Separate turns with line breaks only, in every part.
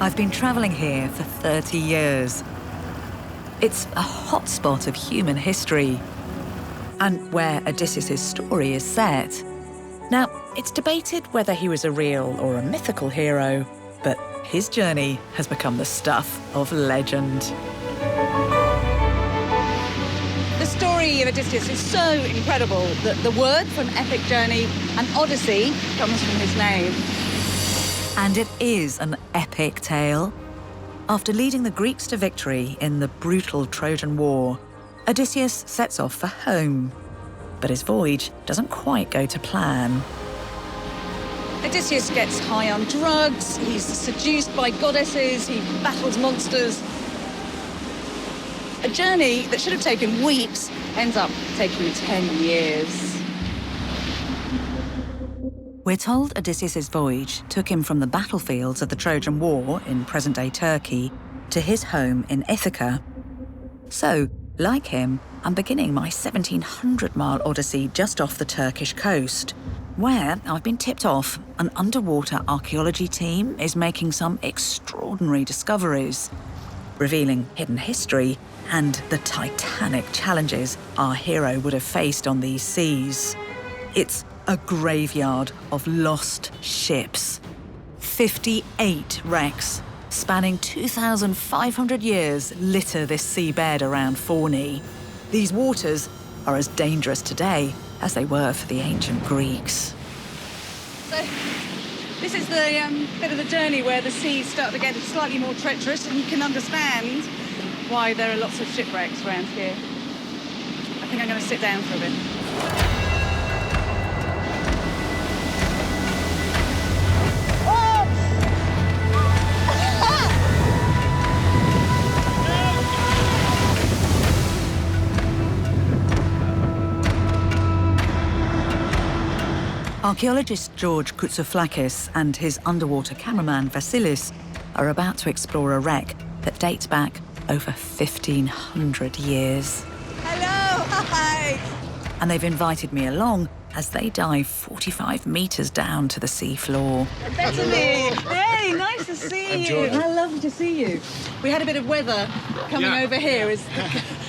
I've been travelling here for 30 years. It's a hotspot of human history, and where Odysseus' story is set. Now, it's debated whether he was a real or a mythical hero, but his journey has become the stuff of legend.
The story of Odysseus is so incredible that the word for an epic journey, an Odyssey, comes from his name.
And it is an epic tale. After leading the Greeks to victory in the brutal Trojan War, Odysseus sets off for home. But his voyage doesn't quite go to plan.
Odysseus gets high on drugs, he's seduced by goddesses, he battles monsters. A journey that should have taken weeks ends up taking 10 years.
We're told Odysseus' voyage took him from the battlefields of the Trojan War in present-day Turkey to his home in Ithaca. So, like him, I'm beginning my 1,700-mile odyssey just off the Turkish coast, where I've been tipped off an underwater archaeology team is making some extraordinary discoveries, revealing hidden history and the titanic challenges our hero would have faced on these seas. It's a graveyard of lost ships. 58 wrecks, spanning 2,500 years, litter this seabed around Forney. These waters are as dangerous today as they were for the ancient Greeks.
So, this is the bit of the journey where the seas start to get slightly more treacherous, and you can understand why there are lots of shipwrecks around here. I think I'm going to sit down for a bit.
Archaeologist George Koutsouflakis and his underwater cameraman Vasilis are about to explore a wreck that dates back over 1,500 years.
Hello, hi!
And they've invited me along as they dive 45 metres down to the seafloor.
Bettany! Hey, nice to see you. How lovely to see you. We had a bit of weather coming over here. It's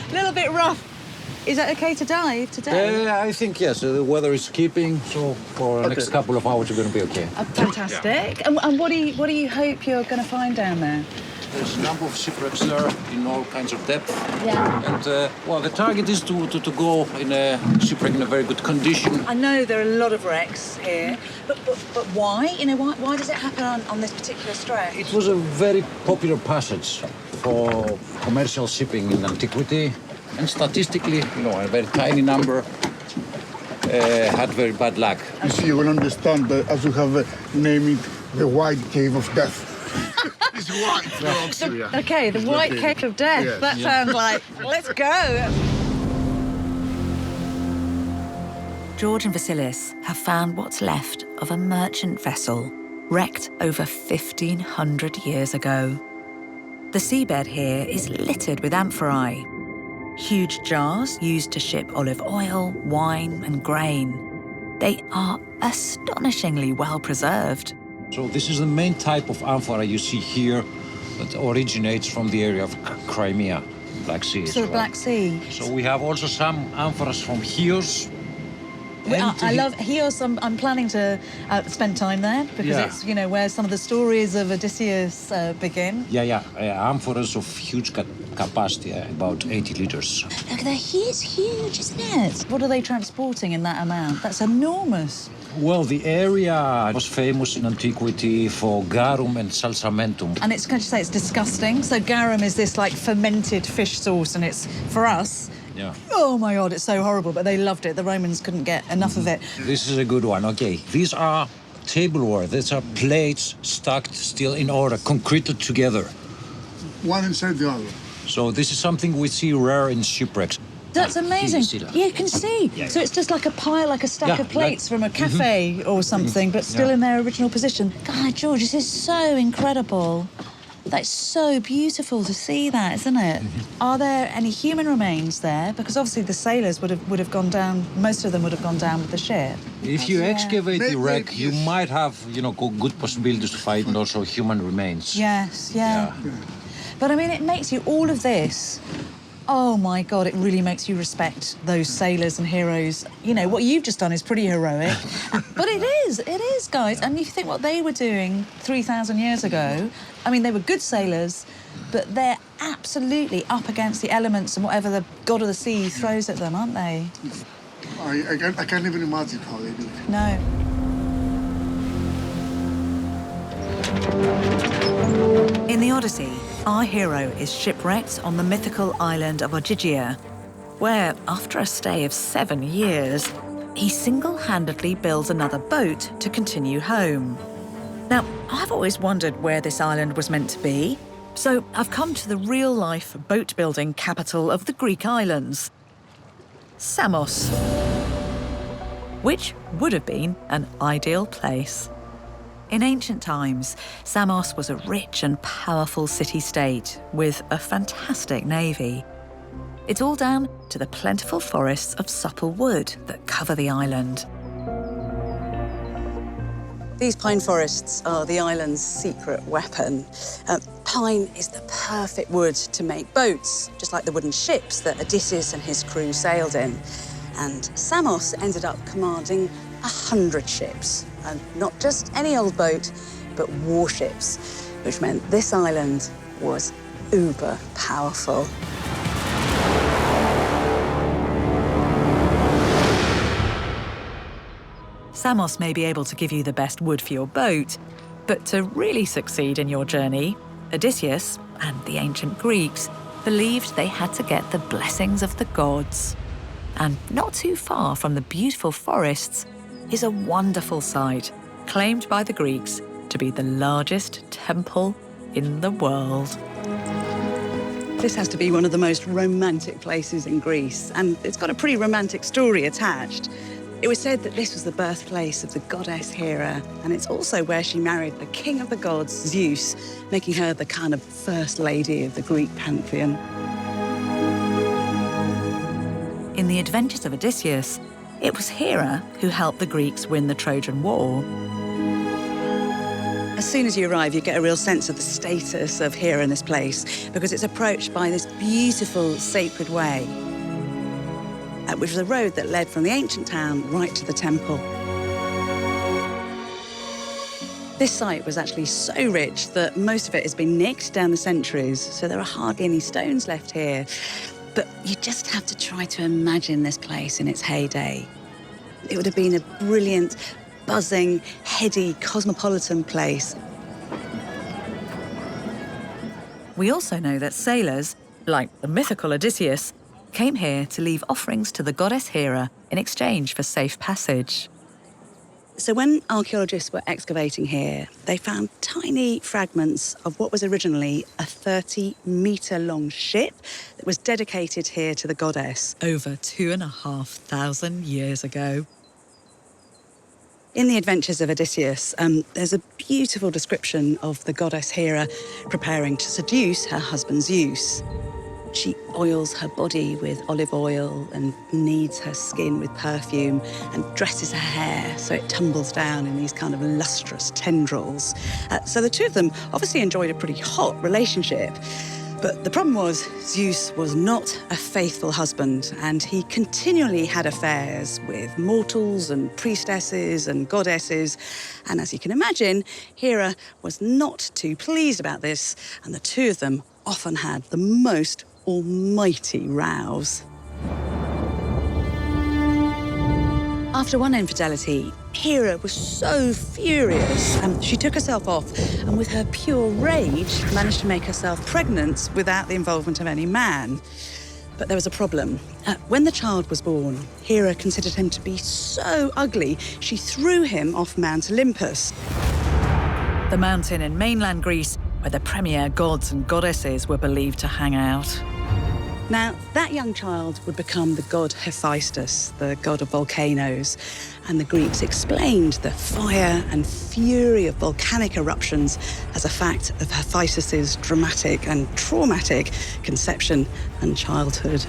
a little bit rough. Is that okay to dive today?
I think yes. The weather is keeping, so for the next couple of hours you're going to be okay.
Fantastic. Yeah. And what do you hope you're going to find down there?
There's a number of shipwrecks there in all kinds of depth.
Yeah.
And well, the target is to go in a shipwreck in a very good condition.
I know there are a lot of wrecks here, but why? You know, why does it happen on this particular stretch?
It was a very popular passage for commercial shipping in antiquity. And statistically, you know, a very tiny number had very bad luck.
You see, you will understand that as you have named it the White Cave of Death. It's white.
Okay, the White Cave of Death. Yes. That sounds like, let's go.
George and Vasilis have found what's left of a merchant vessel wrecked over 1,500 years ago. The seabed here is littered with amphorae, huge jars used to ship olive oil, wine, and grain. They are astonishingly well preserved.
So this is the main type of amphora you see here that originates from the area of Crimea, Black Sea.
So the Black Sea.
So we have also some amphoras from Chios.
I love Chios. I'm planning to spend time there because it's, you know, where some of the stories of Odysseus begin.
Amphoras of huge capacity, about 80 liters.
Look, they're huge, isn't it? What are they transporting in that amount? That's enormous.
Well, the area was famous in antiquity for garum and salsamentum.
And it's going to say it's disgusting. So garum is this like fermented fish sauce, and it's for us.
Yeah.
Oh my God, it's so horrible, but they loved it. The Romans couldn't get enough of it.
This is a good one, okay. These are tableware. These are plates stacked still in order, concreted together.
One inside the other.
So this is something we see rare in shipwrecks.
That's amazing. You can see.
Yeah.
So it's just like a pile, like a stack of plates from a cafe or something, but still in their original position. God, George, this is so incredible.
That's so beautiful to see that, isn't it? Are there any human remains there? Because obviously the sailors would have gone down, most of them would have gone down with the ship.
If you excavate the
Maybe,
wreck, you
yes.
might have, good possibilities to find also human remains.
Yes, yeah.
Yeah.
But I mean, it makes you, all of this, oh my God, it really makes you respect those sailors and heroes. You know, what you've just done is pretty heroic. But it is, guys. And you think what they were doing 3,000 years ago, I mean, they were good sailors, but they're absolutely up against the elements and whatever the god of the sea throws at them, aren't they?
I can't even imagine how they do it.
No. In the Odyssey, our hero is shipwrecked on the mythical island of Ogygia, where, after a stay of 7 years, he single-handedly builds another boat to continue home. Now, I've always wondered where this island was meant to be, so I've come to the real-life boat-building capital of the Greek islands, Samos, which would have been an ideal place. In ancient times, Samos was a rich and powerful city-state with a fantastic navy. It's all down to the plentiful forests of supple wood that cover the island.
These pine forests are the island's secret weapon. Pine is the perfect wood to make boats, just like the wooden ships that Odysseus and his crew sailed in. And Samos ended up commanding 100 ships. And not just any old boat, but warships, which meant this island was uber powerful.
Samos may be able to give you the best wood for your boat, but to really succeed in your journey, Odysseus and the ancient Greeks believed they had to get the blessings of the gods. And not too far from the beautiful forests is a wonderful site, claimed by the Greeks to be the largest temple in the world.
This has to be one of the most romantic places in Greece, and it's got a pretty romantic story attached. It was said that this was the birthplace of the goddess Hera, and it's also where she married the king of the gods, Zeus, making her the kind of first lady of the Greek pantheon.
In the adventures of Odysseus, it was Hera who helped the Greeks win the Trojan War.
As soon as you arrive, you get a real sense of the status of Hera in this place, because it's approached by this beautiful sacred way, which was a road that led from the ancient town right to the temple. This site was actually so rich that most of it has been nicked down the centuries, so there are hardly any stones left here. But you just have to try to imagine this place in its heyday. It would have been a brilliant, buzzing, heady, cosmopolitan place.
We also know that sailors, like the mythical Odysseus, came here to leave offerings to the goddess Hera in exchange for safe passage.
So when archaeologists were excavating here, they found tiny fragments of what was originally a 30-metre-long ship that was dedicated here to the goddess.
Over 2,500 years ago.
In the Adventures of Odysseus, there's a beautiful description of the goddess Hera preparing to seduce her husband Zeus. She oils her body with olive oil and kneads her skin with perfume and dresses her hair so it tumbles down in these kind of lustrous tendrils. So the two of them obviously enjoyed a pretty hot relationship. But the problem was Zeus was not a faithful husband, and he continually had affairs with mortals and priestesses and goddesses. And as you can imagine, Hera was not too pleased about this, and the two of them often had the most almighty rows. After one infidelity, Hera was so furious, she took herself off and with her pure rage managed to make herself pregnant without the involvement of any man. But there was a problem. When the child was born, Hera considered him to be so ugly, she threw him off Mount Olympus.
The mountain in mainland Greece where the premier gods and goddesses were believed to hang out.
Now, that young child would become the god Hephaestus, the god of volcanoes, and the Greeks explained the fire and fury of volcanic eruptions as a fact of Hephaestus's dramatic and traumatic conception and childhood.